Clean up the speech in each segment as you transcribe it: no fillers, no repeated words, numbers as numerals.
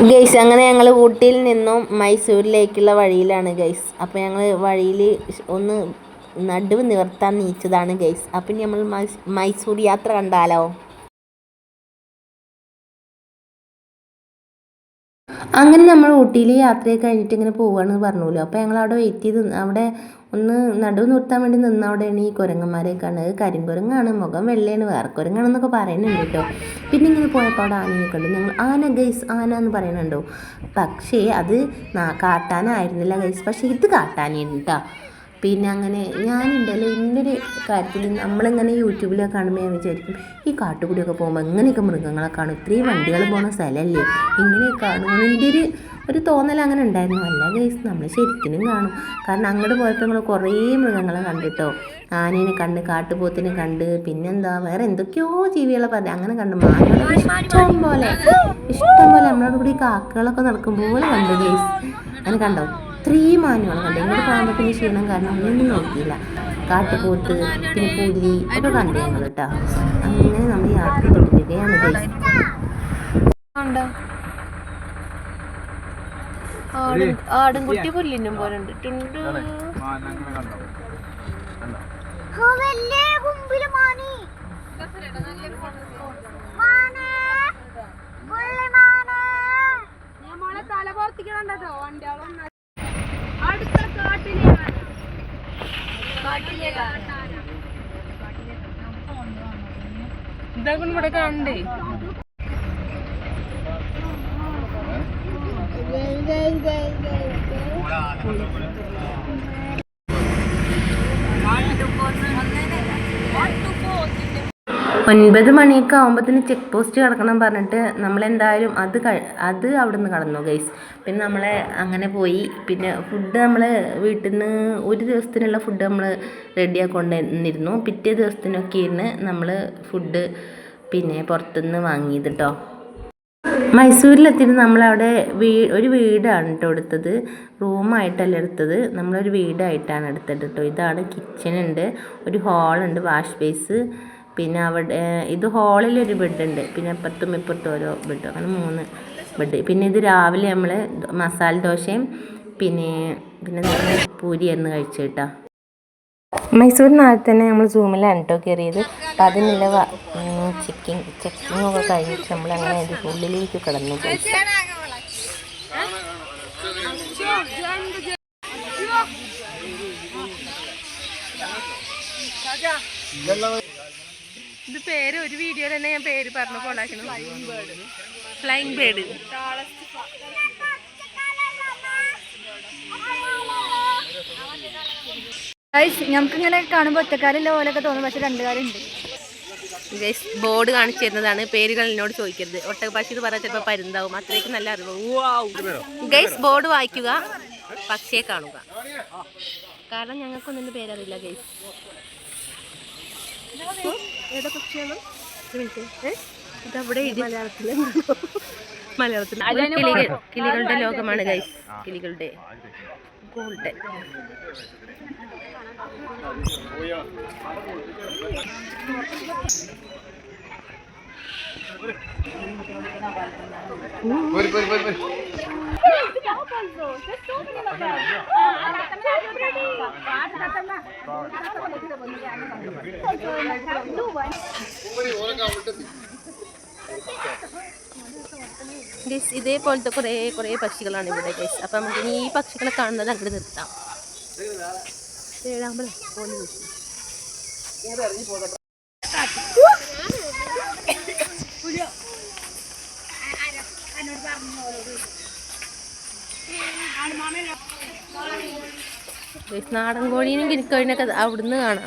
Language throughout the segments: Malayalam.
ഗൈസ് അങ്ങനെ ഞങ്ങൾ ഊട്ടിയിൽ നിന്നും മൈസൂരിലേക്കുള്ള വഴിയിലാണ് ഗൈസ്. അപ്പോൾ ഞങ്ങൾ വഴിയിൽ ഒന്ന് നടുവ് നിവർത്താൻ നീച്ചതാണ് ഗൈസ്. അപ്പം നമ്മൾ മൈസൂർ യാത്ര കണ്ടാലോ? അങ്ങനെ നമ്മൾ ഊട്ടിയിൽ യാത്രയൊക്കെ കഴിഞ്ഞിട്ട് ഇങ്ങനെ പോവുകയാണെന്ന് പറഞ്ഞല്ലോ. അപ്പോൾ ഞങ്ങൾ അവിടെ വെയിറ്റ് ചെയ്ത് അവിടെ ഒന്ന് നടുവ് നിർത്താൻ വേണ്ടി നിന്ന് അവിടെയാണ് ഈ കുരങ്ങന്മാരെ കാണുന്നത്. കരിങ്കുരങ്ങാണ്, മുഖം വെള്ളയാണ്, വേറെ കുരങ്ങാണെന്നൊക്കെ പറയുന്നുണ്ട് കേട്ടോ. പിന്നെ ഇങ്ങനെ പോയപ്പോൾ അവിടെ ആനയൊക്കെ ഉണ്ട്. ഞങ്ങൾ ആന ഗൈസ്, ആന എന്ന് പറയുന്നുണ്ടോ, പക്ഷേ അത് കാട്ടാനായിരുന്നില്ല ഗൈസ്, പക്ഷേ ഇത് കാട്ടാനായിരുന്നു കേട്ടോ. പിന്നെ അങ്ങനെ ഞാനുണ്ടല്ലോ ഇന്നൊരു കാര്യത്തിൽ നമ്മളിങ്ങനെ യൂട്യൂബിലൊക്കെ കാണുമ്പോൾ ഞാൻ വിചാരിക്കും ഈ കാട്ടുകൂടിയൊക്കെ പോകുമ്പോൾ എങ്ങനെയൊക്കെ മൃഗങ്ങളെ കാണും, ഇത്രയും വണ്ടികൾ പോകുന്ന സ്ഥലമല്ലേ, ഇങ്ങനെയൊക്കെ കാണുമെന്നതിൻ്റെ ഒരു തോന്നൽ അങ്ങനെ ഉണ്ടായിരുന്നു. അല്ല ഗൈസ്, നമ്മൾ ശരിക്കും കാണും. കാരണം അങ്ങോട്ട് പോയപ്പോൾ നമ്മൾ കുറേ മൃഗങ്ങളെ കണ്ടിട്ടോ. ആനേനെ കണ്ട്, കാട്ടുപോത്തിനെ കണ്ട്, പിന്നെന്താ വേറെ എന്തൊക്കെയോ ജീവികളെ പറഞ്ഞു അങ്ങനെ കണ്ടു. മാങ്ങകളൊക്കെ ഇഷ്ടം പോലെ നമ്മളോട് കൂടി കാക്കകളൊക്കെ നടക്കുമ്പോൾ കണ്ടു ഗൈസ്. അങ്ങനെ കണ്ടോ ഇത്രയും മാനുകൾ കണ്ടു. ഇങ്ങോട്ട് പോകുമ്പോൾ പിന്നെ ക്ഷീണം കാരണം ഒന്നും നോക്കിയില്ല. കാട്ടുപോത്ത് പിന്നെ പുലി ഒക്കെ കണ്ടു ഞങ്ങൾ കേട്ടോ. അങ്ങനെ നമ്മൾ യാത്ര തുടരുകയാണ് ഗൈസ്. ആടുംകുട്ടി പുല്ലിനും പോലെ ഉണ്ട്. ഇതൊക്കെ ഇവിടെ കണ്ടേ. 9 മണിയൊക്കെ ആകുമ്പോഴത്തേന് ചെക്ക് പോസ്റ്റ് കിടക്കണം പറഞ്ഞിട്ട് നമ്മളെന്തായാലും അത് അവിടെ നിന്ന് കടന്നു ഗൈസ്. പിന്നെ നമ്മളെ അങ്ങനെ പോയി. പിന്നെ ഫുഡ് നമ്മൾ വീട്ടിൽ നിന്ന് ഒരു ദിവസത്തിനുള്ള ഫുഡ് നമ്മൾ റെഡിയാക്കൊണ്ടിരുന്നു. പിറ്റേ ദിവസത്തിനൊക്കെ ഇരുന്ന് നമ്മൾ ഫുഡ് പിന്നെ പുറത്തുനിന്ന് വാങ്ങിയത് കേട്ടോ. മൈസൂരിലെത്തിയിട്ട് നമ്മളവിടെ ഒരു വീടാണ് കേട്ടോ എടുത്തത്. റൂമായിട്ടല്ല എടുത്തത്, നമ്മളൊരു വീടായിട്ടാണ് എടുത്തത് കേട്ടോ. ഇതാണ് കിച്ചണുണ്ട്, ഒരു ഹാളുണ്ട്, വാഷ് ബേസ്, പിന്നെ അവിടെ ഇത് ഹാളിലൊരു ബെഡുണ്ട്, പിന്നെ അപ്പുറത്തും ഇപ്പുറത്തും ഓരോ ബെഡ്, അങ്ങനെ 3 ബെഡ്. പിന്നെ ഇത് രാവിലെ നമ്മൾ മസാല ദോശയും പിന്നെ പൂരിയായിരുന്നു കഴിച്ചു കേട്ടോ. മൈസൂരിനകത്ത് തന്നെ നമ്മൾ സൂമിലാണ് കേട്ടോ കയറിയത്. അപ്പം അതിനുള്ള ചെക്കിങ്ങൊക്കെ കഴിഞ്ഞിട്ട് നമ്മൾ അങ്ങനെ അതിൻ്റെ ഉള്ളിലേക്ക് കിടന്നു പോയി. ഇത് പേര് ഒരു വീഡിയോയിൽ തന്നെ ഞാൻ പേര് പറഞ്ഞു കൊണ്ടാക്കണം. Flying bird. ഞങ്ങൾക്കിങ്ങനെ കാണുമ്പോൾ ഒറ്റക്കാരില്ല പോലെയൊക്കെ തോന്നും, പക്ഷെ 2 കാലുണ്ട്. ബോർഡ് കാണിച്ചു തരുന്നതാണ്, പേരുകൾ എന്നോട് ചോദിക്കരുത്. ഒട്ടകപ്പക്ഷി പറഞ്ഞാൽ ചിലപ്പോൾ പരുന്താവും, അത്രയ്ക്ക് നല്ല അറിവ്. ഗൈസ് ബോർഡ് വായിക്കുക, പക്ഷിയെ കാണുക. കാരണം ഞങ്ങൾക്കൊന്നും പേരറിയില്ല ഗൈസ്. ഏതാ പക്ഷിയാണ് ഇതവിടെ മലയാളത്തിൽ കിളികളുടെ ലോകമാണ് ഗൈസ്. കിളികളുടെ ഗോൾഡൻ. ഗൈസ് ഇതേപോലത്തെ കുറേ പക്ഷികളാണ് ഇവിടെ ഗൈസ്. അപ്പം നമുക്ക് ഈ പക്ഷികളെ കാണുന്നത് അങ്ങോട്ട് നിർത്താം. നാടൻ കോഴീനും കിരിക്കോഴിനൊക്കെ അവിടുന്ന് കാണാം.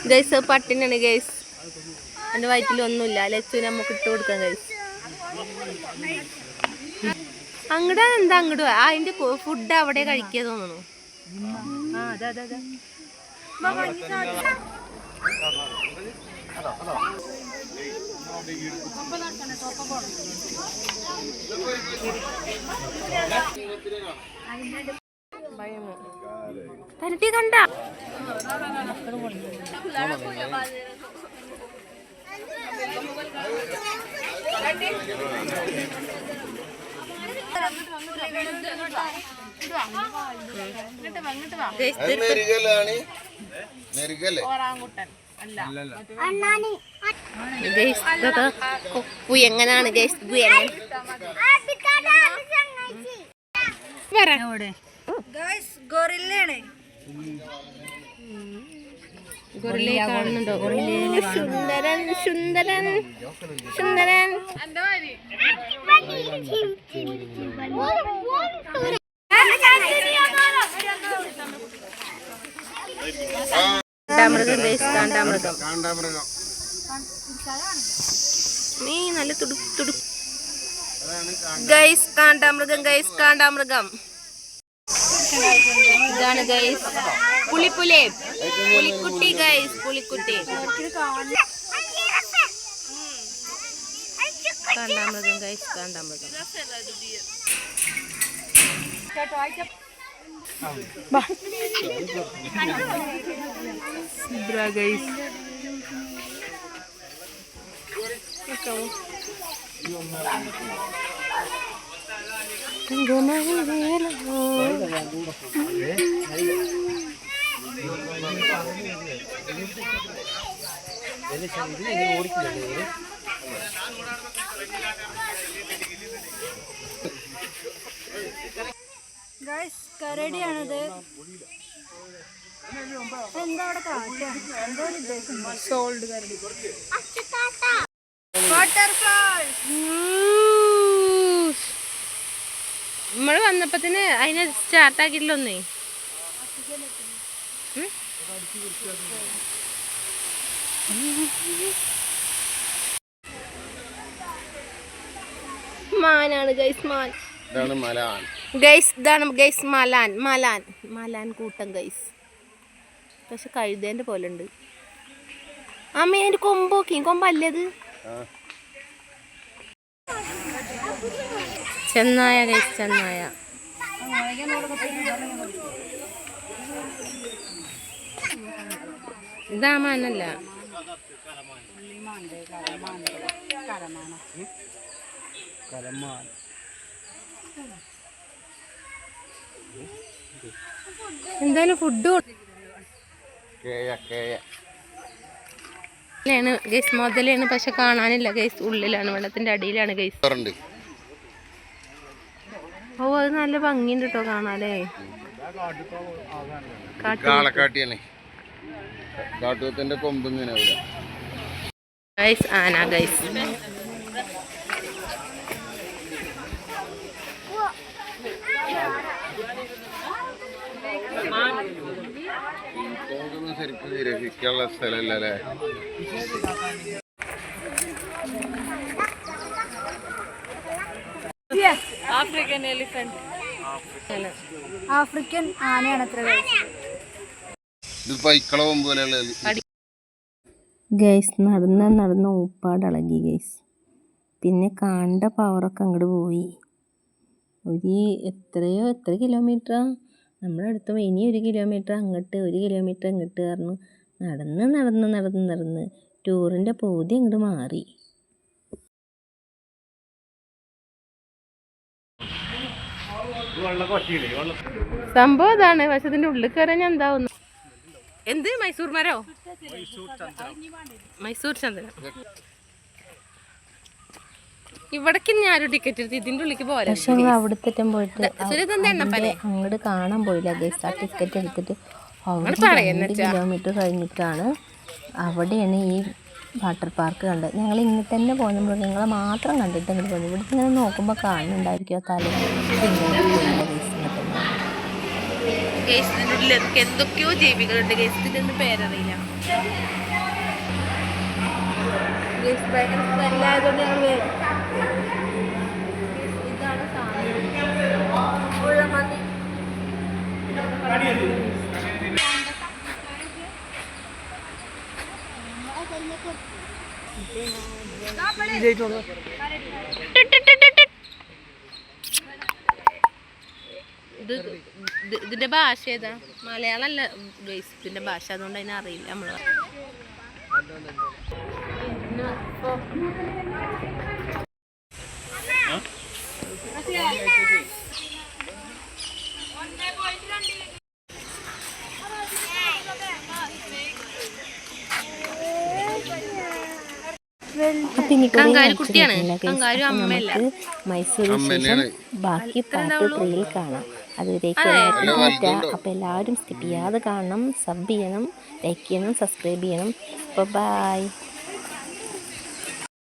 ഗൈസ് പട്ടിനാണ് ഗൈസ്. എൻ്റെ വയറ്റിലൊന്നുമില്ല, ലച്ചു നമുക്ക് ഇട്ട് കൊടുക്കാം ഗൈസ്. അങ്ങോട്ട് എന്താ അങ്ങോട്ട് അതിൻ്റെ ഫുഡ് അവിടെ കഴിക്കുക തോന്നുന്നു. തരട്ടി കണ്ട എങ്ങനാണ് കാണുന്നുണ്ടോ? സുന്ദരൻ സുന്ദരൻ സുന്ദരൻ. കാണ്ടാമൃഗം കാണ്ടാമൃഗം നീ നല്ല തുടുത്തുടു ഗൈസ്. കാണ്ടാമൃഗം ഗൈസ്, കാണ്ടാമൃഗം. ഇതാണ് ഗൈസ് പുളിപ്പുലേ, പുലിക്കുട്ടി ഗൈസ്, പുലിക്കുട്ടി. കാണ്ടാമൃഗം ഗൈസ്, കാണ്ടാമൃഗം. ഗൈസ് കരടിയാണത്. എന്താ അവിടെ കാട്ടാ? എന്തോ ഉദ്ദേശം. സോൾഡ് കരടി. നമ്മള് വന്നപ്പത്തിന് അതിനെ സ്റ്റാർട്ടാക്കിയിട്ടില്ലൊന്നേ. മാനാണ് ഗൈസ്, മാൻ. ഗൈസ് ഇതാണ് ഗൈസ് മലാൻ, മലാൻ, മലാൻ കൂട്ടം ഗൈസ്. പക്ഷെ കഴുതേന്റെ പോലെ ഉണ്ട്. അമ്മേന്റെ കൊമ്പോക്കി, കൊമ്പല്ലത്. ചെന്നായ ഗൈസ്, ചെന്നായ. ഇതാ മാനല്ല. എന്തായാലും ഫുഡ് ഗൈസ്, മുതലാണ്. പക്ഷെ കാണാനില്ല ഗൈസ്, ഉള്ളിലാണ്, വെള്ളത്തിന്റെ അടിയിലാണ് ഗൈസ്. ഓ, അത് നല്ല ഭംഗിയുണ്ട് കേട്ടോ കാണാനേ. കാട്ടുപോത്തിന്റെ കൊമ്പ് ഗൈസ്, ആന ഗൈസ്. ശരിക്കും നിരസിക്കാനുള്ള സ്ഥലല്ലേ. ആഫ്രിക്കൻ എലിഫന്റ്, ആഫ്രിക്കൻ ആനയാണ് അത്ര. ഗൈസ് നടന്ന് ഊപ്പാടിളകി ഗൈസ്. പിന്നെ കാണ്ട പവറൊക്കെ അങ്ങോട്ട് പോയി. എത്ര കിലോമീറ്ററാ നമ്മുടെ അടുത്ത്. ഇനി 1 കിലോമീറ്റർ അങ്ങോട്ട്, 1 കിലോമീറ്റർ അങ്ങോട്ട് പറഞ്ഞു നടന്ന് ടൂറിൻ്റെ പൂതി അങ്ങോട്ട് മാറി. സംഭവം ഇതാണ്. പക്ഷെ ഇതിൻ്റെ ഉള്ളിൽ കയറാൻ ഞാൻ എന്താവുന്നു. എന്ത് മൈസൂർ മരോ? മൈസൂർ ചന്ദനം. ഇവിടേക്ക് ഞാനൊരു ടിക്കറ്റ് എടുത്ത് ഇതിൻ്റെ ഉള്ളിലേക്ക് പോരാ. പക്ഷെ അവിടുത്തെ പോയിട്ട് അങ്ങോട്ട് കാണാൻ പോയില്ല ഗൈസ്. ആ ടിക്കറ്റ് എടുത്തിട്ട് അവിടെ 2 കിലോമീറ്റർ കഴിഞ്ഞിട്ടാണ് അവിടെയാണ് ഈ വാട്ടർ പാർക്ക് കണ്ടത്. ഞങ്ങൾ ഇങ്ങനെ തന്നെ പോകുന്ന മൃഗങ്ങളെ മാത്രം കണ്ടിട്ട് അങ്ങോട്ട് പോകുന്നു. ഇവിടുത്തെ ഇങ്ങനെ നോക്കുമ്പോൾ കാണുന്നുണ്ടായിരിക്കും തല. എന്തൊക്കെയോ ജീവികളുണ്ട് ഗൈസ്, ഇതിൻ്റെ പേരറിയില്ല. ഭയങ്കര സ്മെല്ലായതുകൊണ്ട് ഞങ്ങൾ ഇതാണ് ഇതിന്റെ ഭാഷ ഏതാ? മലയാളമല്ല ഗൈസ്, ഇതിന്റെ ഭാഷ, അതുകൊണ്ട് അതിനെ അറിയില്ല നമ്മള്. കങ്കാരുക്കുട്ടിയാണ്, കങ്കാരു അമ്മയല്ല. മൈസൂരിന് ശേഷം ബാക്കി പാർട്ട് 3 കാണാം. അതുവരേക്കും അപ്പോൾ എല്ലാവരും സ്കിപ്പ് ചെയ്യാതെ കാണണം, സബ് ചെയ്യണം, ലൈക്ക് ചെയ്യണം, സബ്സ്ക്രൈബ് ചെയ്യണം. ബൈ.